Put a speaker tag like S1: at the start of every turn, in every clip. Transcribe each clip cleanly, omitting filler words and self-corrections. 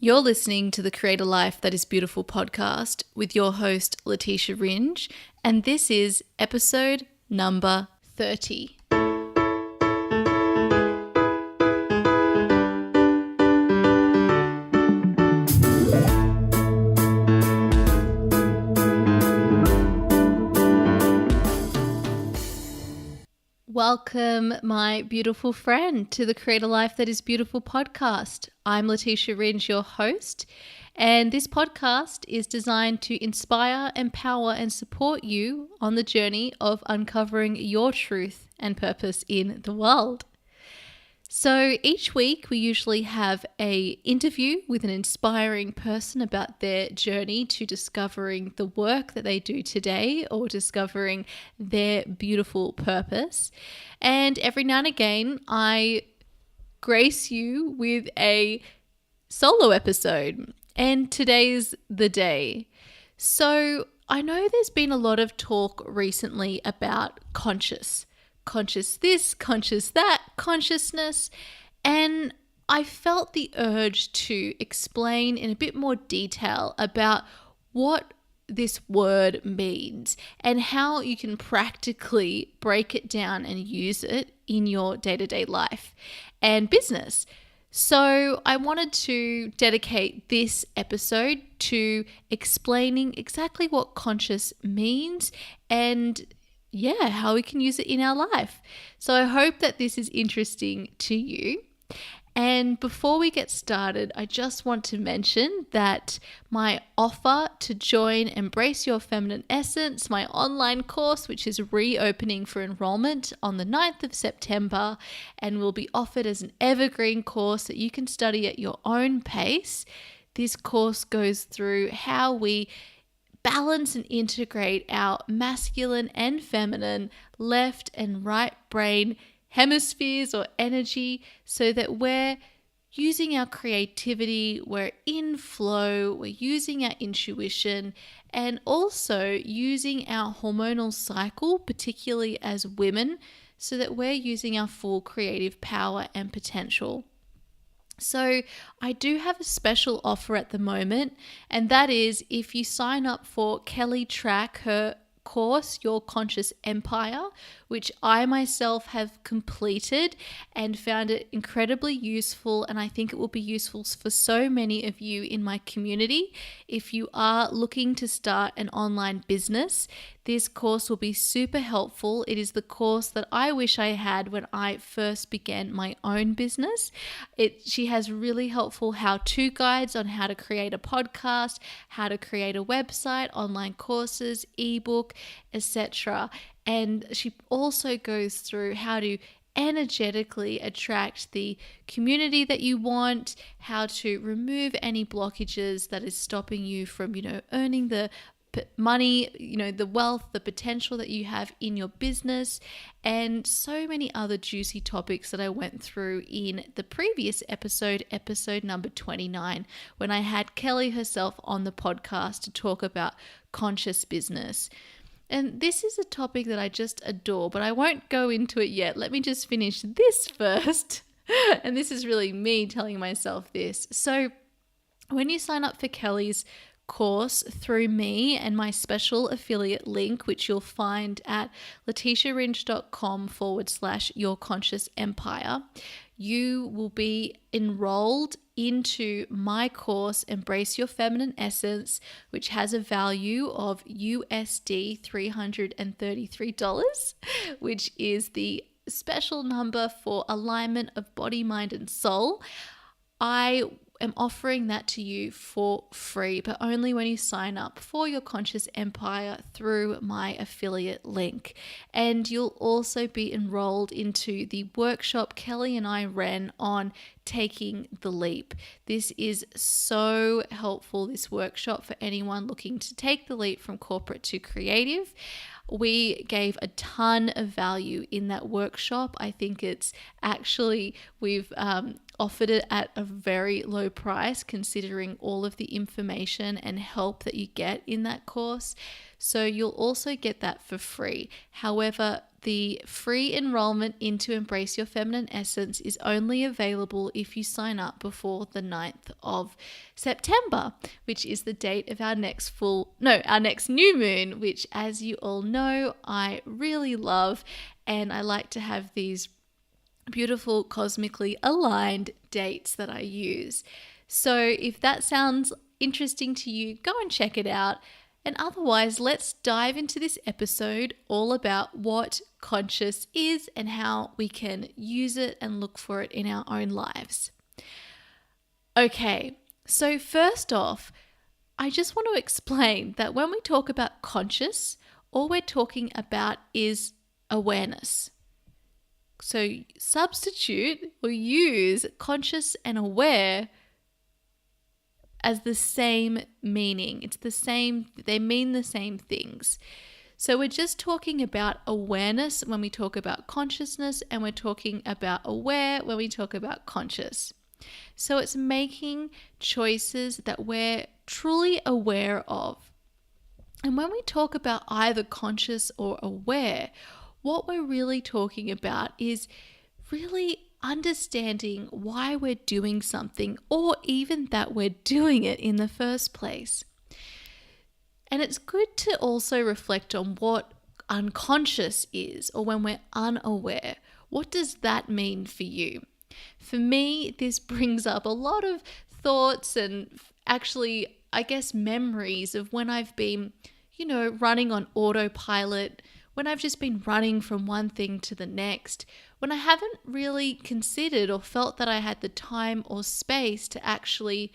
S1: You're listening to the Create a Life That Is Beautiful podcast with your host, Leticia Ringe, and this is episode number 30. Welcome, my beautiful friend, to the Create a Life That Is Beautiful podcast. I'm Leticia Ringe, your host, and this podcast is designed to inspire, empower, and support you on the journey of uncovering your truth and purpose in the world. So each week we usually have an interview with an inspiring person about their journey to discovering the work that they do today or discovering their beautiful purpose. And every now and again, I grace you with a solo episode. And today's the day. So I know there's been a lot of talk recently about conscious this, conscious that, consciousness. And I felt the urge to explain in a bit more detail about what this word means and how you can practically break it down and use it in your day-to-day life and business. So I wanted to dedicate this episode to explaining exactly what conscious means and how we can use it in our life. So I hope that this is interesting to you. And before we get started, I just want to mention that my offer to join Embrace Your Feminine Essence, my online course, which is reopening for enrollment on the 9th of September and will be offered as an evergreen course that you can study at your own pace. This course goes through how we balance and integrate our masculine and feminine, left and right brain hemispheres or energy so that we're using our creativity, we're in flow, we're using our intuition, and also using our hormonal cycle, particularly as women, so that we're using our full creative power and potential. So I do have a special offer at the moment, and that is if you sign up for Kelly Track, her course, Your Conscious Empire, which I myself have completed and found it incredibly useful, and I think it will be useful for so many of you in my community. If you are looking to start an online business, this course will be super helpful. It is the course that I wish I had when I first began my own business. She has really helpful how-to guides on how to create a podcast, how to create a website, online courses, ebook, etc. And she also goes through how to energetically attract the community that you want, how to remove any blockages that is stopping you from, earning the money, the wealth, the potential that you have in your business, and so many other juicy topics that I went through in the previous episode number 29, when I had Kelly herself on the podcast to talk about conscious business. And this is a topic that I just adore, but I won't go into it yet. Let me just finish this first. And this is really me telling myself this. So when you sign up for Kelly's course through me and my special affiliate link, which you'll find at leticiaringe.com/Your Conscious Empire, you will be enrolled into my course, Embrace Your Feminine Essence, which has a value of USD $333, which is the special number for alignment of body, mind, and soul. I am offering that to you for free, but only when you sign up for Your Conscious Empire through my affiliate link. And you'll also be enrolled into the workshop Kelly and I ran on taking the leap. This is so helpful, this workshop, for anyone looking to take the leap from corporate to creative. We gave a ton of value in that workshop. I think it's actually, we've offered it at a very low price considering all of the information and help that you get in that course. So you'll also get that for free. However, the free enrollment into Embrace Your Feminine Essence is only available if you sign up before the 9th of September, which is the date of our next new moon, which, as you all know, I really love, and I like to have these beautiful cosmically aligned dates that I use. So if that sounds interesting to you, go and check it out. And otherwise, let's dive into this episode all about what conscious is and how we can use it and look for it in our own lives. Okay, so first off, I just want to explain that when we talk about conscious, all we're talking about is awareness. So substitute or use conscious and aware as the same meaning. It's the same, they mean the same things. So we're just talking about awareness when we talk about consciousness, and we're talking about aware when we talk about conscious. So it's making choices that we're truly aware of. And when we talk about either conscious or aware, what we're really talking about is really understanding why we're doing something, or even that we're doing it in the first place. And it's good to also reflect on what unconscious is, or when we're unaware. What does that mean for you? For me, this brings up a lot of thoughts and actually, I guess, memories of when I've been, running on autopilot, when I've just been running from one thing to the next, when I haven't really considered or felt that I had the time or space to actually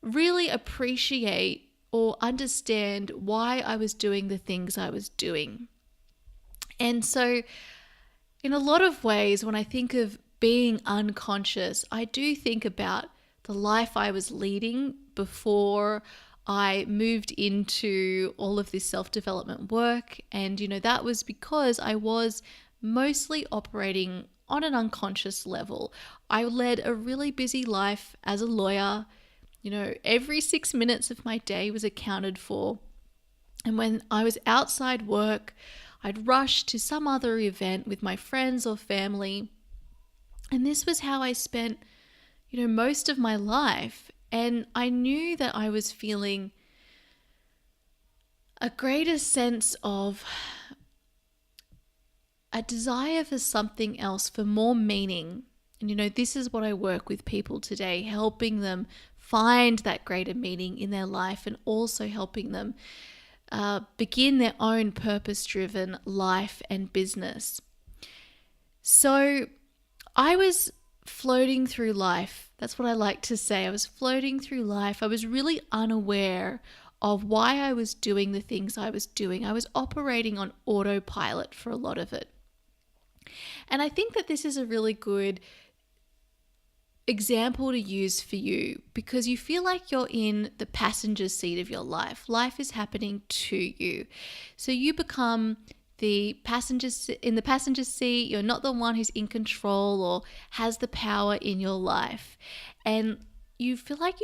S1: really appreciate or understand why I was doing the things I was doing. And so in a lot of ways, when I think of being unconscious, I do think about the life I was leading before I moved into all of this self-development work. And, that was because I was mostly operating on an unconscious level. I led a really busy life as a lawyer. Every 6 minutes of my day was accounted for. And when I was outside work, I'd rush to some other event with my friends or family. And this was how I spent, most of my life. And I knew that I was feeling a greater sense of a desire for something else, for more meaning. And this is what I work with people today, helping them find that greater meaning in their life, and also helping them begin their own purpose-driven life and business. So I was floating through life. That's what I like to say. I was floating through life. I was really unaware of why I was doing the things I was doing. I was operating on autopilot for a lot of it. And I think that this is a really good example to use for you, because you feel like you're in the passenger seat of your life. Life is happening to you. So you become in the passenger seat. You're not the one who's in control or has the power in your life. And you feel like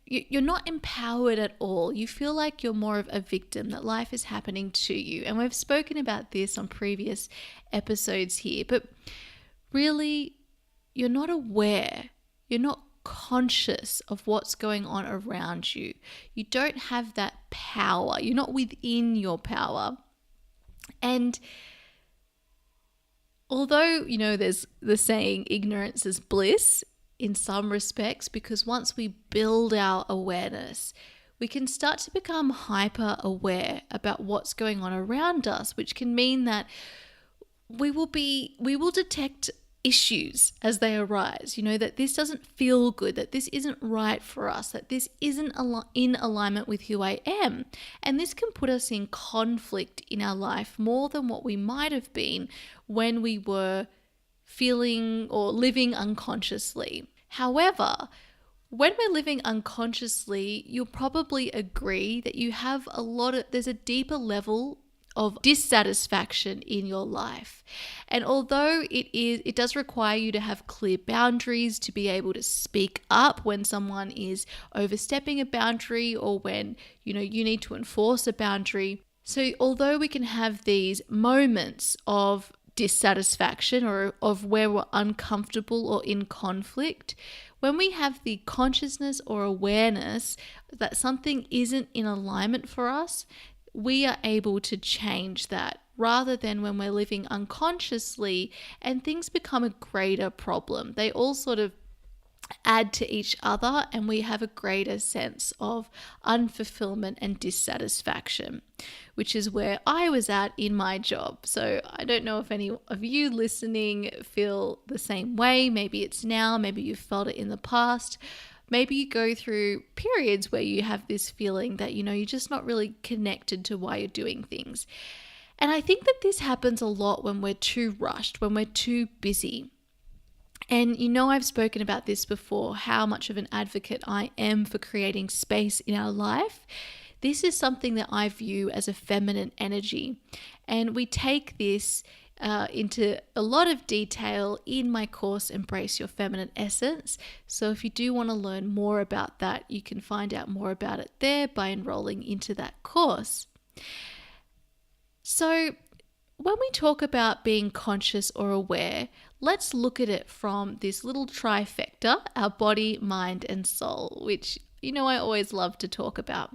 S1: you're not empowered at all. You feel like you're more of a victim, that life is happening to you. And we've spoken about this on previous episodes here, but really, you're not aware. You're not conscious of what's going on around you. You don't have that power. You're not within your power. And although, there's the saying, ignorance is bliss in some respects, because once we build our awareness, we can start to become hyper aware about what's going on around us, which can mean that we will detect issues as they arise, that this doesn't feel good, that this isn't right for us, that this isn't in alignment with who I am. And this can put us in conflict in our life more than what we might have been when we were feeling or living unconsciously. However, when we're living unconsciously, you'll probably agree that you have there's a deeper level of dissatisfaction in your life. And although it does require you to have clear boundaries, to be able to speak up when someone is overstepping a boundary, or when you need to enforce a boundary, So although we can have these moments of dissatisfaction or of where we're uncomfortable or in conflict, when we have the consciousness or awareness that something isn't in alignment for us, we are able to change that rather than when we're living unconsciously and things become a greater problem. They all sort of add to each other and we have a greater sense of unfulfillment and dissatisfaction, which is where I was at in my job. So I don't know if any of you listening feel the same way. Maybe it's now, maybe you've felt it in the past. Maybe you go through periods where you have this feeling that, you're just not really connected to why you're doing things. And I think that this happens a lot when we're too rushed, when we're too busy. And I've spoken about this before, how much of an advocate I am for creating space in our life. This is something that I view as a feminine energy. And we take this into a lot of detail in my course, Embrace Your Feminine Essence. So if you do want to learn more about that, you can find out more about it there by enrolling into that course. So when we talk about being conscious or aware, let's look at it from this little trifecta, our body, mind, and soul, which I always love to talk about.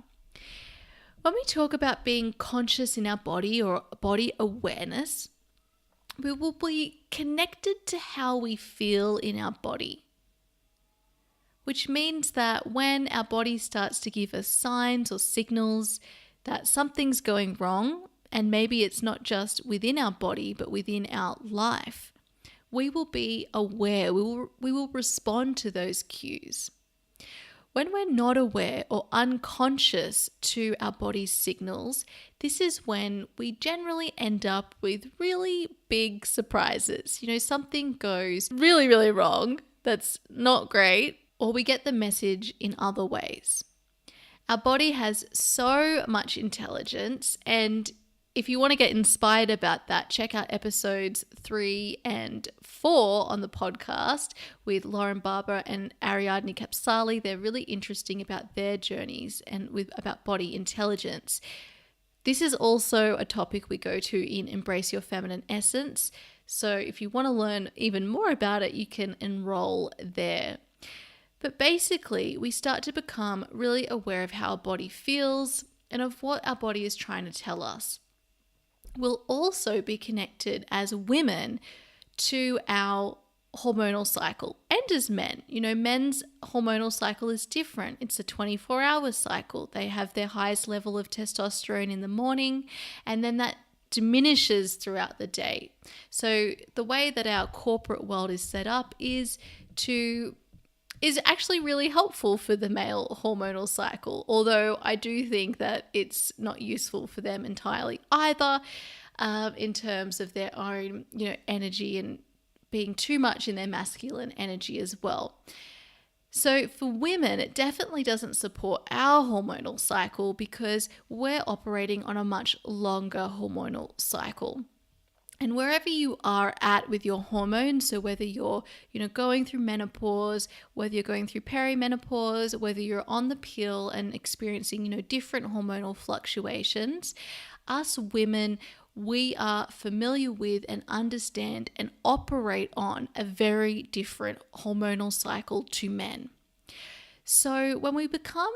S1: When we talk about being conscious in our body or body awareness, we will be connected to how we feel in our body, which means that when our body starts to give us signs or signals that something's going wrong, and maybe it's not just within our body, but within our life, we will be aware, we will respond to those cues. When we're not aware or unconscious to our body's signals, this is when we generally end up with really big surprises. Something goes really, really wrong, that's not great, or we get the message in other ways. Our body has so much intelligence, and if you want to get inspired about that, check out episodes 3 and 4 on the podcast with Lauren Barber and Ariadne Kapsali. They're really interesting about their journeys and about body intelligence. This is also a topic we go to in Embrace Your Feminine Essence. So if you want to learn even more about it, you can enroll there. But basically, we start to become really aware of how our body feels and of what our body is trying to tell us. We'll also be connected as women to our hormonal cycle and as men. Men's hormonal cycle is different. It's a 24-hour cycle. They have their highest level of testosterone in the morning, and then that diminishes throughout the day. So the way that our corporate world is set up is actually really helpful for the male hormonal cycle, although I do think that it's not useful for them entirely either, in terms of their own, energy and being too much in their masculine energy as well. So for women, it definitely doesn't support our hormonal cycle because we're operating on a much longer hormonal cycle. And wherever you are at with your hormones, so whether you're, going through menopause, whether you're going through perimenopause, whether you're on the pill and experiencing, different hormonal fluctuations, us women, we are familiar with and understand and operate on a very different hormonal cycle to men. So when we become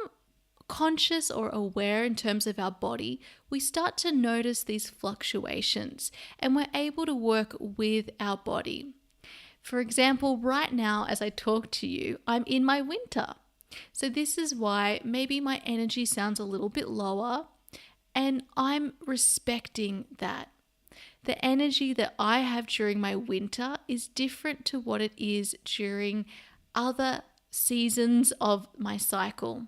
S1: conscious or aware in terms of our body, we start to notice these fluctuations and we're able to work with our body. For example, right now as I talk to you, I'm in my winter. So this is why maybe my energy sounds a little bit lower, and I'm respecting that. The energy that I have during my winter is different to what it is during other seasons of my cycle.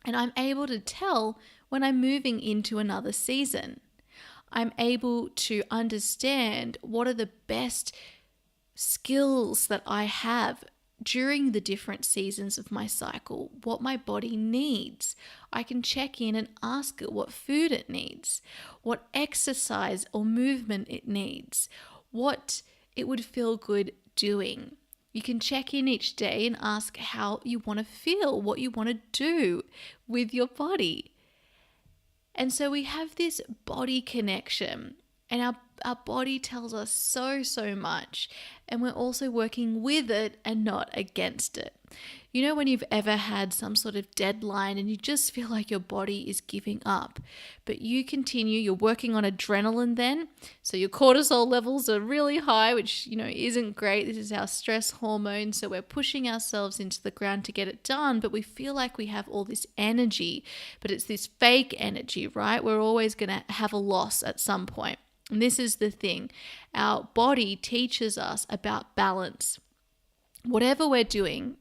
S1: And I'm able to tell when I'm moving into another season. I'm able to understand what are the best skills that I have during the different seasons of my cycle, what my body needs. I can check in and ask it what food it needs, what exercise or movement it needs, what it would feel good doing. You can check in each day and ask how you want to feel, what you want to do with your body. And so we have this body connection, and our body tells us so much, and we're also working with it and not against it. You know, when you've ever had some sort of deadline and you just feel like your body is giving up, but you continue, you're working on adrenaline then, so your cortisol levels are really high, which, isn't great. This is our stress hormone, so we're pushing ourselves into the ground to get it done, but we feel like we have all this energy, but it's this fake energy, right? We're always going to have a loss at some point. And this is the thing. Our body teaches us about balance. Whatever we're doing,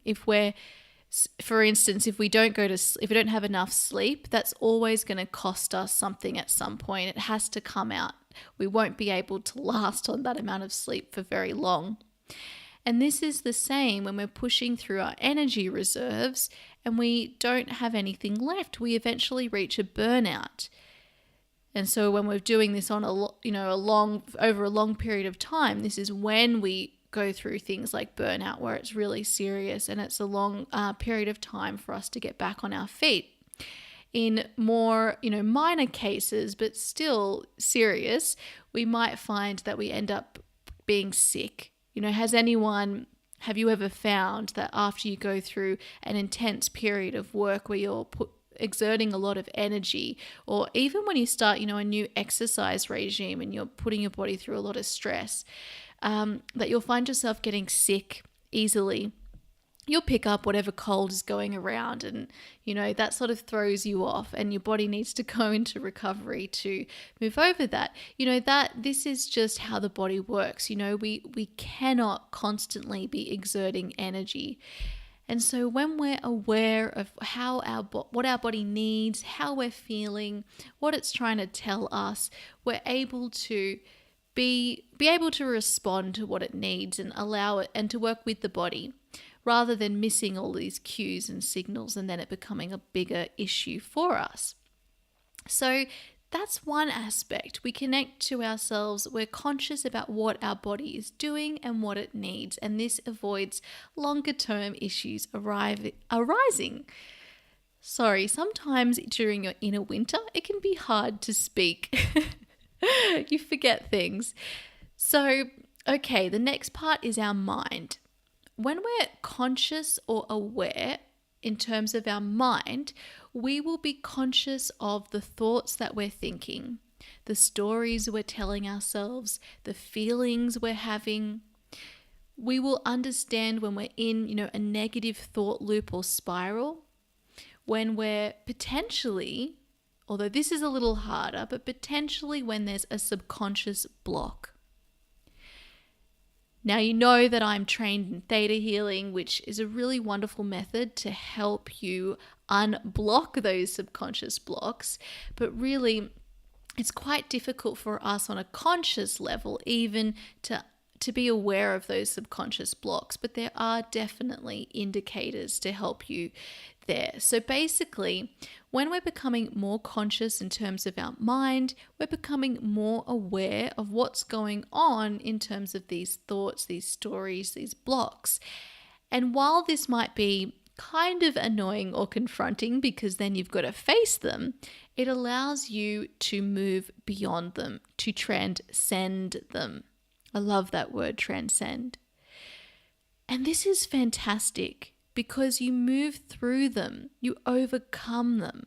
S1: for instance, if we don't have enough sleep, that's always going to cost us something at some point. It has to come out. We won't be able to last on that amount of sleep for very long. And this is the same when we're pushing through our energy reserves and we don't have anything left. We eventually reach a burnout. And so when we're doing this on over a long period of time, this is when we go through things like burnout, where it's really serious and it's a long period of time for us to get back on our feet. In more, minor cases, but still serious, we might find that we end up being sick. Have you ever found that after you go through an intense period of work where you're exerting a lot of energy, or even when you start, a new exercise regime and you're putting your body through a lot of stress, that you'll find yourself getting sick easily? You'll pick up whatever cold is going around and, that sort of throws you off, and your body needs to go into recovery to move over that. This is just how the body works. We cannot constantly be exerting energy. And so when we're aware of what our body needs, how we're feeling, what it's trying to tell us, we're able to be able to respond to what it needs and allow it, and to work with the body, rather than missing all these cues and signals and then it becoming a bigger issue for us. So that's one aspect. We connect to ourselves. We're conscious about what our body is doing and what it needs. And this avoids longer term issues arising. Sorry, sometimes during your inner winter, it can be hard to speak. You forget things. So, okay, the next part is our mind. When we're conscious or aware in terms of our mind, we will be conscious of the thoughts that we're thinking, the stories we're telling ourselves, the feelings we're having. We will understand when we're in, a negative thought loop or spiral, when we're potentially, although this is a little harder, but potentially when there's a subconscious block. Now, you know that I'm trained in theta healing, which is a really wonderful method to help you unblock those subconscious blocks. But really, it's quite difficult for us on a conscious level even to be aware of those subconscious blocks. But there are definitely indicators to help you there. So basically, when we're becoming more conscious in terms of our mind, we're becoming more aware of what's going on in terms of these thoughts, these stories, these blocks. And while this might be kind of annoying or confronting, because then you've got to face them, it allows you to move beyond them, to transcend them. I love that word, transcend. And this is fantastic, because you move through them, you overcome them.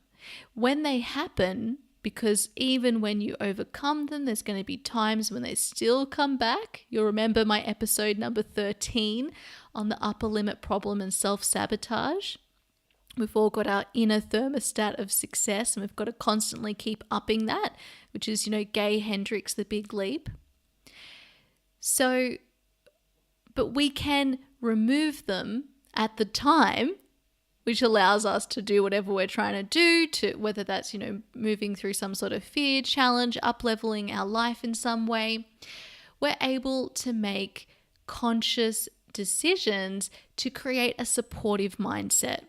S1: When they happen, because even when you overcome them, there's going to be times when they still come back. You'll remember my episode number 13 on the upper limit problem and self-sabotage. We've all got our inner thermostat of success, and we've got to constantly keep upping that, which is, Gay Hendricks, The Big Leap. So, but we can remove them at the time, which allows us to do whatever we're trying to do, to whether that's, moving through some sort of fear, challenge, up-leveling our life in some way. We're able to make conscious decisions to create a supportive mindset.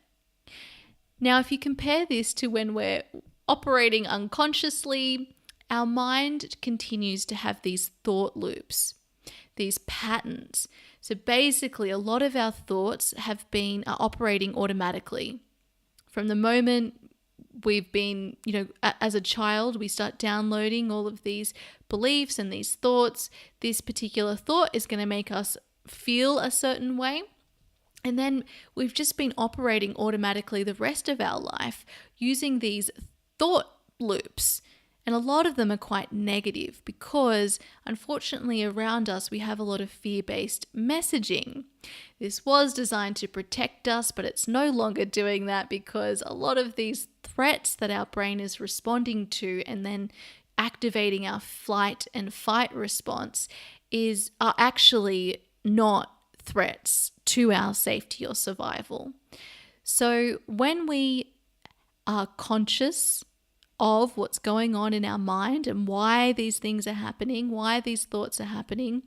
S1: Now, if you compare this to when we're operating unconsciously, our mind continues to have these thought loops, these patterns. So basically, a lot of our thoughts are operating automatically. From the moment we've been, as a child, we start downloading all of these beliefs and these thoughts. This particular thought is going to make us feel a certain way. And then we've just been operating automatically the rest of our life using these thought loops. And a lot of them are quite negative because, unfortunately, around us, we have a lot of fear-based messaging. This was designed to protect us, but it's no longer doing that because a lot of these threats that our brain is responding to and then activating our flight and fight response are actually not threats to our safety or survival. So when we are conscious of what's going on in our mind and why these things are happening, why these thoughts are happening,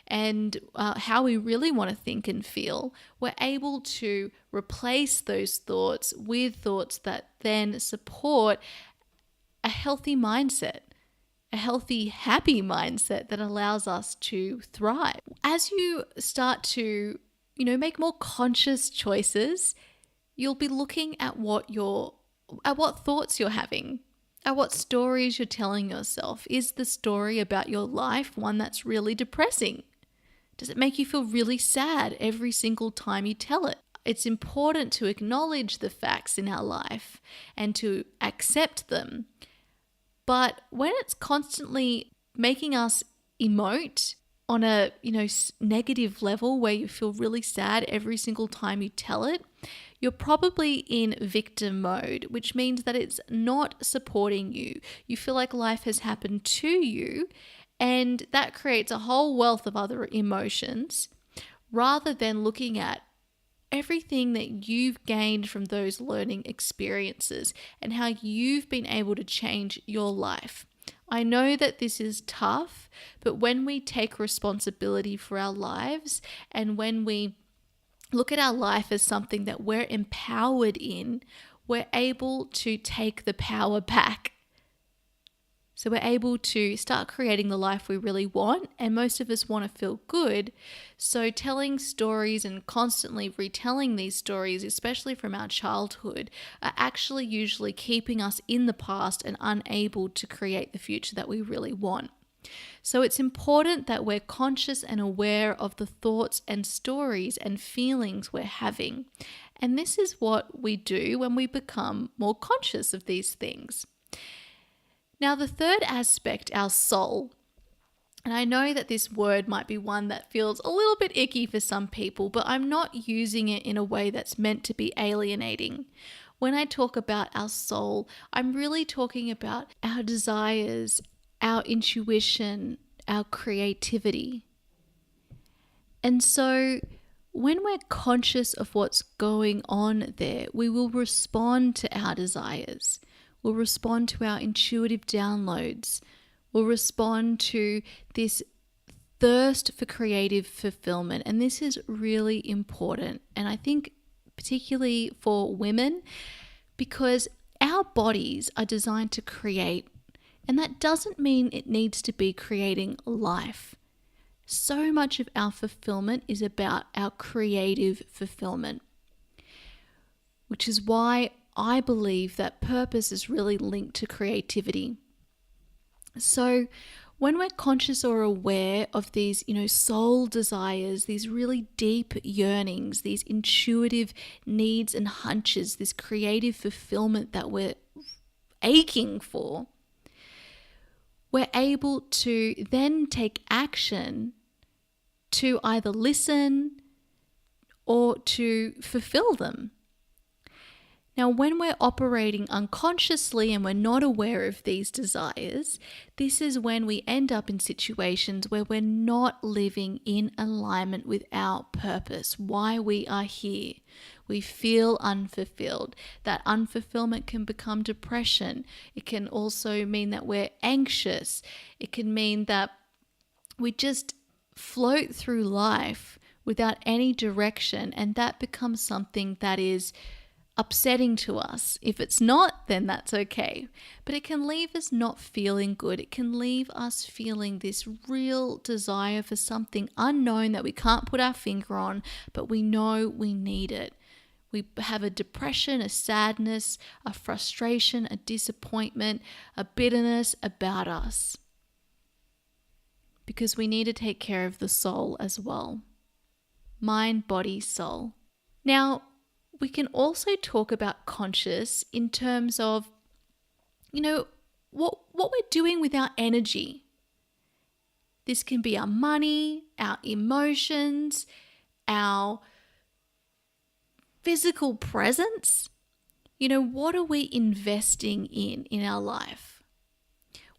S1: and how we really want to think and feel, we're able to replace those thoughts with thoughts that then support a healthy mindset, a healthy, happy mindset that allows us to thrive. As you start to, make more conscious choices, you'll be looking at what thoughts you're having, at what stories you're telling yourself. Is the story about your life one that's really depressing? Does it make you feel really sad every single time you tell it? It's important to acknowledge the facts in our life and to accept them. But when it's constantly making us emote on a, negative level where you feel really sad every single time you tell it, you're probably in victim mode, which means that it's not supporting you. You feel like life has happened to you, and that creates a whole wealth of other emotions rather than looking at everything that you've gained from those learning experiences and how you've been able to change your life. I know that this is tough, but when we take responsibility for our lives and when we look at our life as something that we're empowered in, we're able to take the power back. So we're able to start creating the life we really want, and most of us want to feel good. So telling stories and constantly retelling these stories, especially from our childhood, are actually usually keeping us in the past and unable to create the future that we really want. So it's important that we're conscious and aware of the thoughts and stories and feelings we're having. And this is what we do when we become more conscious of these things. Now, the third aspect, our soul, and I know that this word might be one that feels a little bit icky for some people, but I'm not using it in a way that's meant to be alienating. When I talk about our soul, I'm really talking about our desires, our intuition, our creativity. And so when we're conscious of what's going on there, we will respond to our desires. We'll respond to our intuitive downloads. We'll respond to this thirst for creative fulfillment. And this is really important. And I think particularly for women, because our bodies are designed to create. And that doesn't mean it needs to be creating life. So much of our fulfillment is about our creative fulfillment, which is why I believe that purpose is really linked to creativity. So when we're conscious or aware of these, soul desires, these really deep yearnings, these intuitive needs and hunches, this creative fulfillment that we're aching for, we're able to then take action to either listen or to fulfill them. Now, when we're operating unconsciously and we're not aware of these desires, this is when we end up in situations where we're not living in alignment with our purpose, why we are here. We feel unfulfilled. That unfulfillment can become depression. It can also mean that we're anxious. It can mean that we just float through life without any direction, and that becomes something that is upsetting to us. If it's not, then that's okay. But it can leave us not feeling good. It can leave us feeling this real desire for something unknown that we can't put our finger on, but we know we need it. We have a depression, a sadness, a frustration, a disappointment, a bitterness about us. Because we need to take care of the soul as well. Mind, body, soul. Now, we can also talk about conscious in terms of, what we're doing with our energy. This can be our money, our emotions, our physical presence. What are we investing in our life?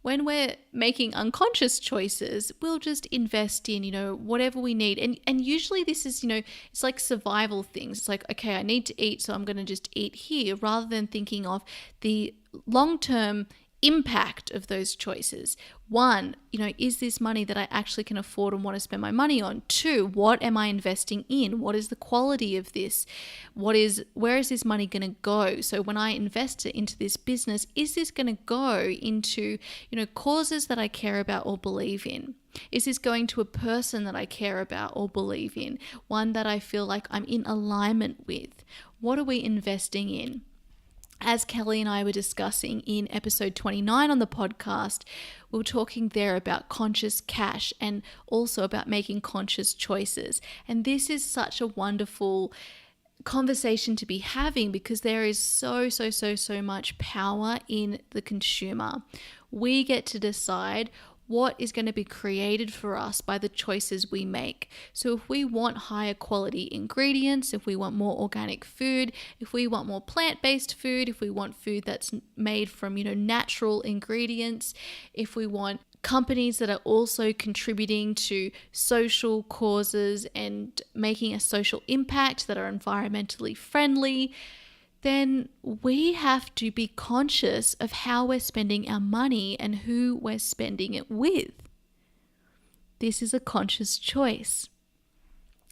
S1: When we're making unconscious choices, we'll just invest in, whatever we need. And usually this is, it's like survival things. It's like, okay, I need to eat, so I'm going to just eat here, rather than thinking of the long-term impact of those choices. One, is this money that I actually can afford and want to spend my money on? Two, what am I investing in? What is the quality of this? Where is this money going to go? So when I invest it into this business, is this going to go into, causes that I care about or believe in? Is this going to a person that I care about or believe in? One that I feel like I'm in alignment with? What are we investing in? As Kelly and I were discussing in episode 29 on the podcast, we were talking there about conscious cash and also about making conscious choices. And this is such a wonderful conversation to be having, because there is so much power in the consumer. We get to decide what is going to be created for us by the choices we make. So if we want higher quality ingredients, if we want more organic food, if we want more plant-based food, if we want food that's made from, natural ingredients, if we want companies that are also contributing to social causes and making a social impact that are environmentally friendly, then we have to be conscious of how we're spending our money and who we're spending it with. This is a conscious choice.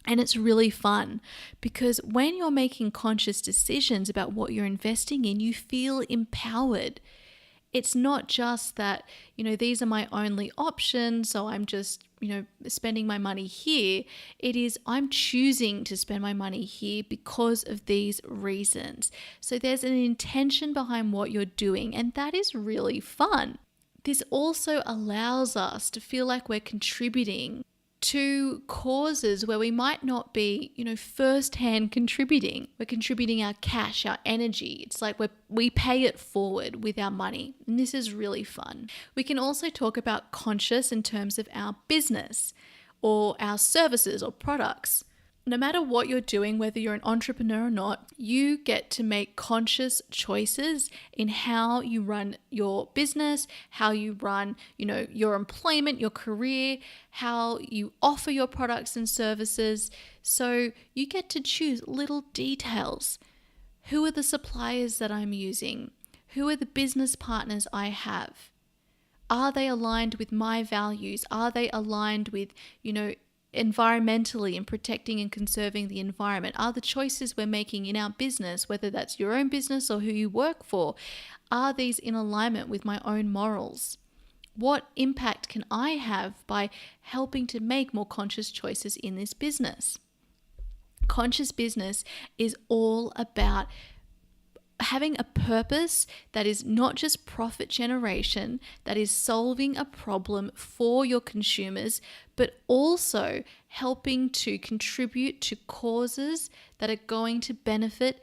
S1: And it's really fun, because when you're making conscious decisions about what you're investing in, you feel empowered. It's not just that, these are my only options, so I'm just, spending my money here. It is, I'm choosing to spend my money here because of these reasons. So there's an intention behind what you're doing, and that is really fun. This also allows us to feel like we're contributing to causes where we might not be, first-hand contributing. We're contributing our cash, our energy. It's like we pay it forward with our money. And this is really fun. We can also talk about conscious in terms of our business or our services or products. No matter what you're doing, whether you're an entrepreneur or not, you get to make conscious choices in how you run your business, how you run, your employment, your career, how you offer your products and services. So you get to choose little details. Who are the suppliers that I'm using? Who are the business partners I have? Are they aligned with my values? Are they aligned with, environmentally and protecting and conserving the environment? Are the choices we're making in our business, whether that's your own business or who you work for, are these in alignment with my own morals? What impact can I have by helping to make more conscious choices in this business? Conscious business is all about having a purpose that is not just profit generation, that is solving a problem for your consumers, but also helping to contribute to causes that are going to benefit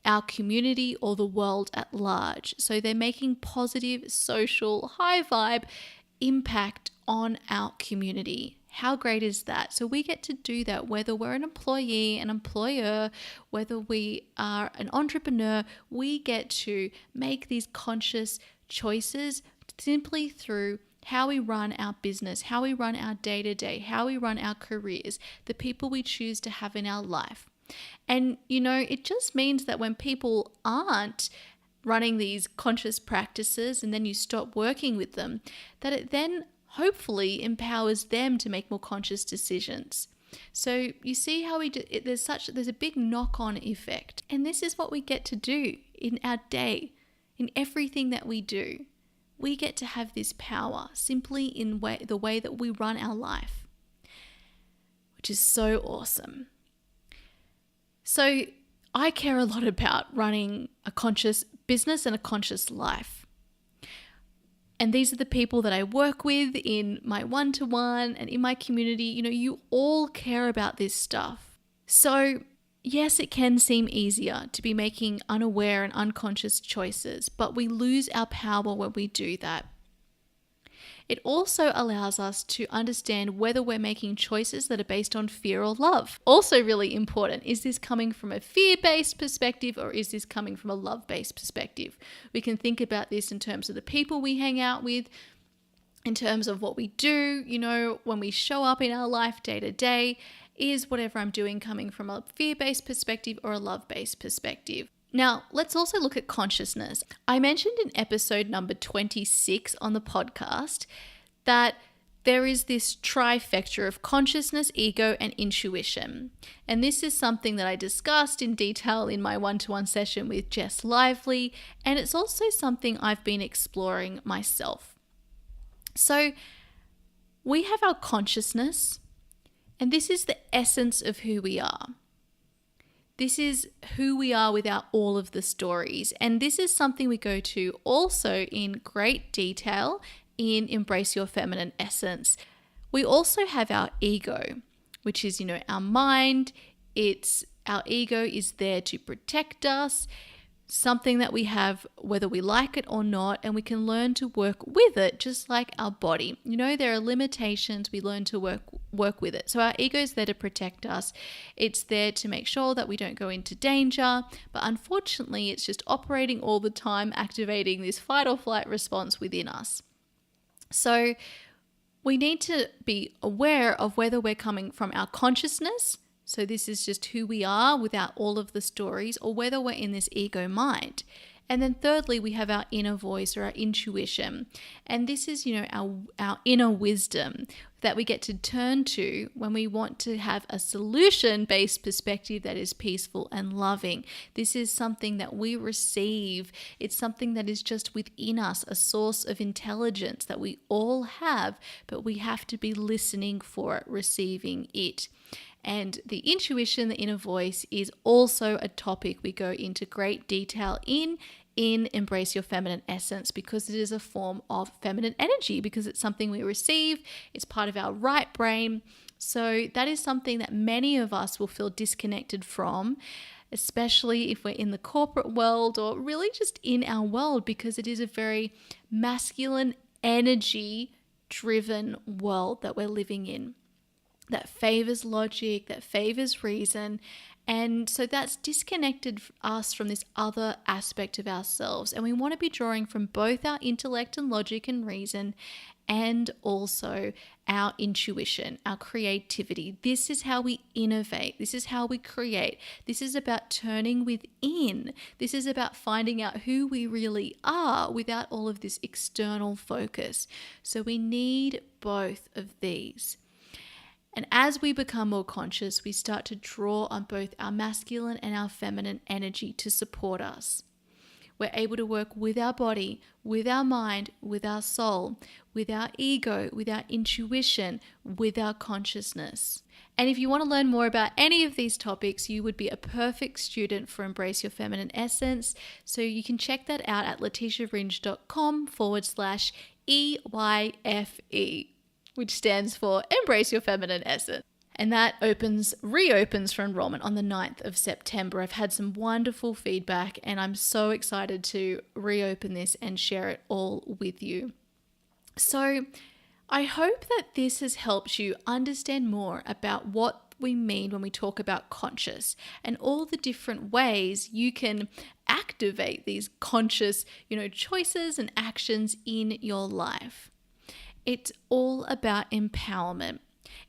S1: our community or the world at large. So they're making positive, social, high vibe impact on our community. How great is that? So we get to do that whether we're an employee, an employer, whether we are an entrepreneur. We get to make these conscious choices simply through how we run our business, how we run our day-to-day, how we run our careers, the people we choose to have in our life. And, it just means that when people aren't running these conscious practices and then you stop working with them, that it then hopefully empowers them to make more conscious decisions. So you see how there's a big knock-on effect. And this is what we get to do in our day, in everything that we do. We get to have this power simply in the way that we run our life, which is so awesome. So I care a lot about running a conscious business and a conscious life. And these are the people that I work with in my one-to-one and in my community. You all care about this stuff. So yes, it can seem easier to be making unaware and unconscious choices, but we lose our power when we do that. It also allows us to understand whether we're making choices that are based on fear or love. Also really important, is this coming from a fear-based perspective or is this coming from a love-based perspective? We can think about this in terms of the people we hang out with, in terms of what we do, when we show up in our life day to day. Is whatever I'm doing coming from a fear-based perspective or a love-based perspective? Now, let's also look at consciousness. I mentioned in episode number 26 on the podcast that there is this trifecta of consciousness, ego, and intuition. And this is something that I discussed in detail in my one-to-one session with Jess Lively, and it's also something I've been exploring myself. So we have our consciousness, and this is the essence of who we are. This is who we are without all of the stories. And this is something we go to also in great detail in Embrace Your Feminine Essence. We also have our ego, which is, our mind. Our ego is there to protect us, something that we have whether we like it or not, and we can learn to work with it just like our body. There are limitations, we learn to work with it. So our ego is there to protect us. It's there to make sure that we don't go into danger, but unfortunately it's just operating all the time, activating this fight or flight response within us. So we need to be aware of whether we're coming from our consciousness, so this is just who we are without all of the stories, or whether we're in this ego mind. And then thirdly, we have our inner voice or our intuition. And this is, our inner wisdom that we get to turn to when we want to have a solution-based perspective that is peaceful and loving. This is something that we receive. It's something that is just within us, a source of intelligence that we all have, but we have to be listening for it, receiving it. And the intuition, the inner voice, is also a topic we go into great detail in Embrace Your Feminine Essence, because it is a form of feminine energy, because it's something we receive, it's part of our right brain. So that is something that many of us will feel disconnected from, especially if we're in the corporate world or really just in our world, because it is a very masculine energy driven world that we're living in, that favors logic, that favors reason. And so that's disconnected us from this other aspect of ourselves. And we want to be drawing from both our intellect and logic and reason, and also our intuition, our creativity. This is how we innovate. This is how we create. This is about turning within. This is about finding out who we really are without all of this external focus. So we need both of these. And as we become more conscious, we start to draw on both our masculine and our feminine energy to support us. We're able to work with our body, with our mind, with our soul, with our ego, with our intuition, with our consciousness. And if you want to learn more about any of these topics, you would be a perfect student for Embrace Your Feminine Essence. So you can check that out at leticiaringe.com/EYFE. which stands for Embrace Your Feminine Essence. And that reopens for enrollment on the 9th of September. I've had some wonderful feedback and I'm so excited to reopen this and share it all with you. So I hope that this has helped you understand more about what we mean when we talk about conscious and all the different ways you can activate these conscious, choices and actions in your life. It's all about empowerment.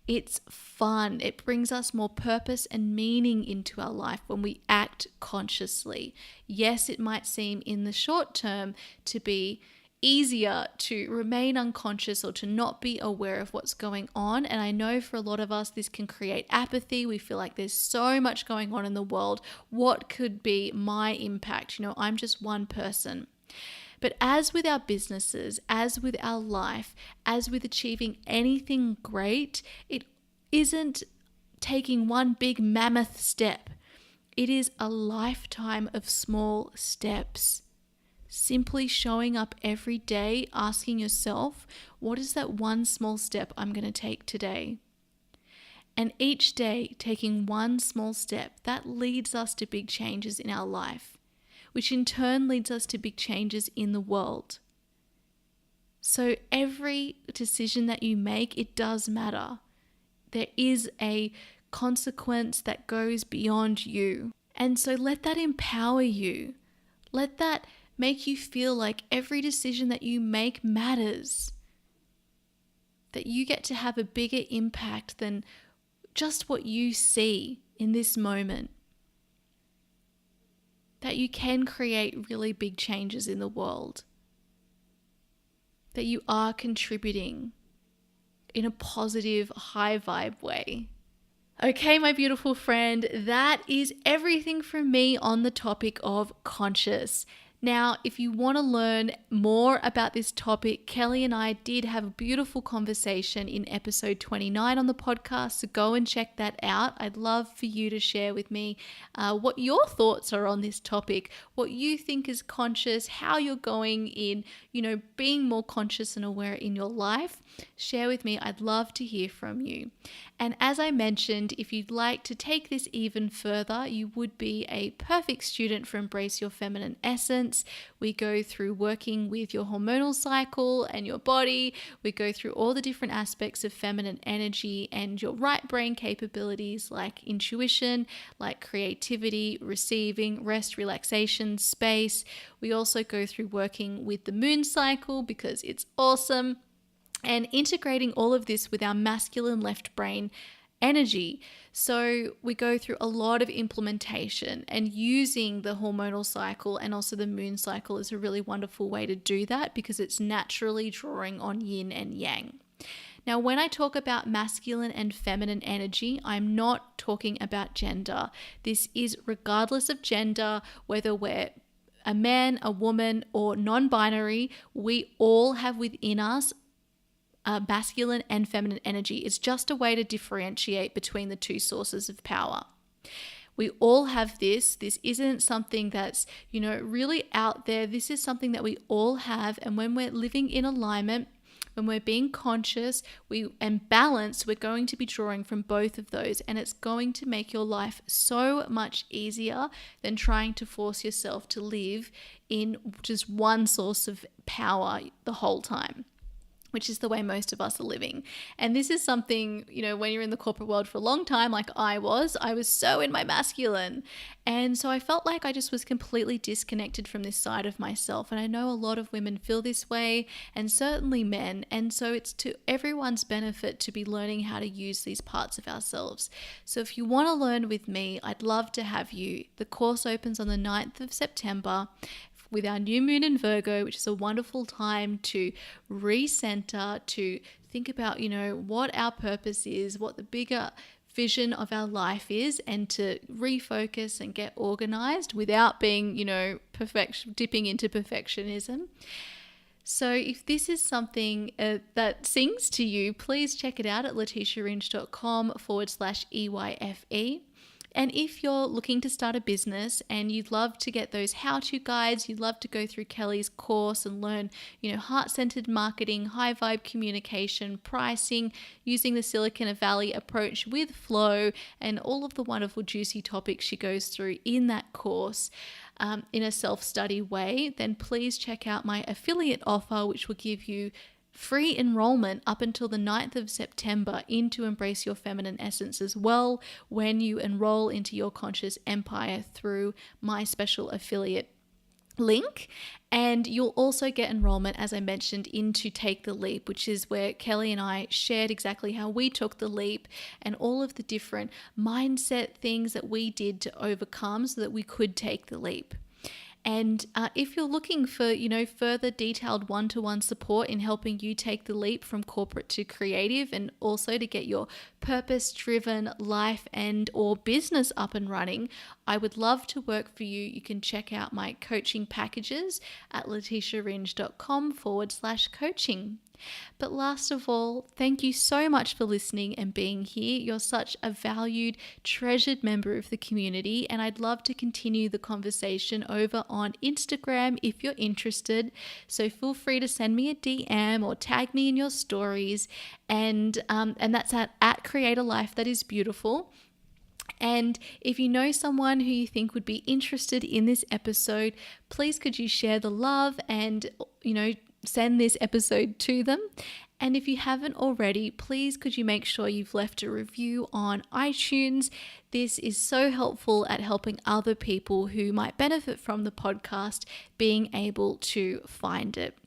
S1: It's fun. It brings us more purpose and meaning into our life when we act consciously. Yes, it might seem in the short term to be easier to remain unconscious or to not be aware of what's going on. And I know for a lot of us, this can create apathy. We feel like there's so much going on in the world. What could be my impact? I'm just one person. But as with our businesses, as with our life, as with achieving anything great, it isn't taking one big mammoth step. It is a lifetime of small steps. Simply showing up every day, asking yourself, what is that one small step I'm going to take today? And each day taking one small step, that leads us to big changes in our life, which in turn leads us to big changes in the world. So every decision that you make, it does matter. There is a consequence that goes beyond you. And so let that empower you. Let that make you feel like every decision that you make matters. That you get to have a bigger impact than just what you see in this moment. That you can create really big changes in the world. That you are contributing in a positive, high vibe way. Okay, my beautiful friend, that is everything from me on the topic of conscious. Now, if you want to learn more about this topic, Kelly and I did have a beautiful conversation in episode 29 on the podcast, so go and check that out. I'd love for you to share with me what your thoughts are on this topic, what you think is conscious, how you're going in, being more conscious and aware in your life. Share with me. I'd love to hear from you. And as I mentioned, if you'd like to take this even further, you would be a perfect student for Embrace Your Feminine Essence. We go through working with your hormonal cycle and your body. We go through all the different aspects of feminine energy and your right brain capabilities like intuition, like creativity, receiving, rest, relaxation, space. We also go through working with the moon cycle because it's awesome. And integrating all of this with our masculine left brain energy. So we go through a lot of implementation, and using the hormonal cycle and also the moon cycle is a really wonderful way to do that because it's naturally drawing on yin and yang. Now, when I talk about masculine and feminine energy, I'm not talking about gender. This is regardless of gender, whether we're a man, a woman, or non-binary, we all have within us masculine and feminine energy. It's just a way to differentiate between the two sources of power. We all have this. This isn't something that's, really out there. This is something that we all have. And when we're living in alignment, when we're being conscious and balanced, we're going to be drawing from both of those. And it's going to make your life so much easier than trying to force yourself to live in just one source of power the whole time, which is the way most of us are living. And this is something, when you're in the corporate world for a long time, like I was so in my masculine. And so I felt like I just was completely disconnected from this side of myself. And I know a lot of women feel this way, and certainly men. And so it's to everyone's benefit to be learning how to use these parts of ourselves. So if you want to learn with me, I'd love to have you. The course opens on the 9th of September. With our new moon in Virgo, which is a wonderful time to recenter, to think about, what our purpose is, what the bigger vision of our life is, and to refocus and get organized without being, dipping into perfectionism. So if this is something that sings to you, please check it out at leticiaringe.com/EYFE. And if you're looking to start a business and you'd love to get those how-to guides, you'd love to go through Kelly's course and learn, heart-centered marketing, high vibe communication, pricing, using the Silicon Valley approach with flow, and all of the wonderful juicy topics she goes through in that course in a self-study way, then please check out my affiliate offer, which will give you free enrollment up until the 9th of September into Embrace Your Feminine Essence as well, when you enroll into Your Conscious Empire through my special affiliate link. And you'll also get enrollment, as I mentioned, into Take the Leap, which is where Kelly and I shared exactly how we took the leap and all of the different mindset things that we did to overcome so that we could take the leap. And if you're looking for, further detailed one-to-one support in helping you take the leap from corporate to creative, and also to get your purpose-driven life and or business up and running, I would love to work for you. You can check out my coaching packages at leticiaringe.com/coaching. But last of all, thank you so much for listening and being here. You're such a valued, treasured member of the community, and I'd love to continue the conversation over on Instagram if you're interested. So feel free to send me a DM or tag me in your stories, and that's at Create a Life That Is Beautiful. And if you know someone who you think would be interested in this episode, please could you share the love and, send this episode to them. And if you haven't already, please could you make sure you've left a review on iTunes. This is so helpful at helping other people who might benefit from the podcast being able to find it.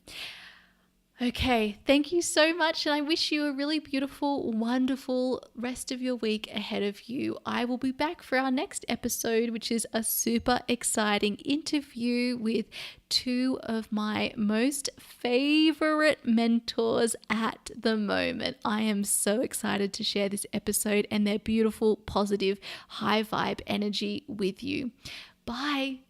S1: Okay, thank you so much, and I wish you a really beautiful, wonderful rest of your week ahead of you. I will be back for our next episode, which is a super exciting interview with two of my most favorite mentors at the moment. I am so excited to share this episode and their beautiful, positive, high vibe energy with you. Bye.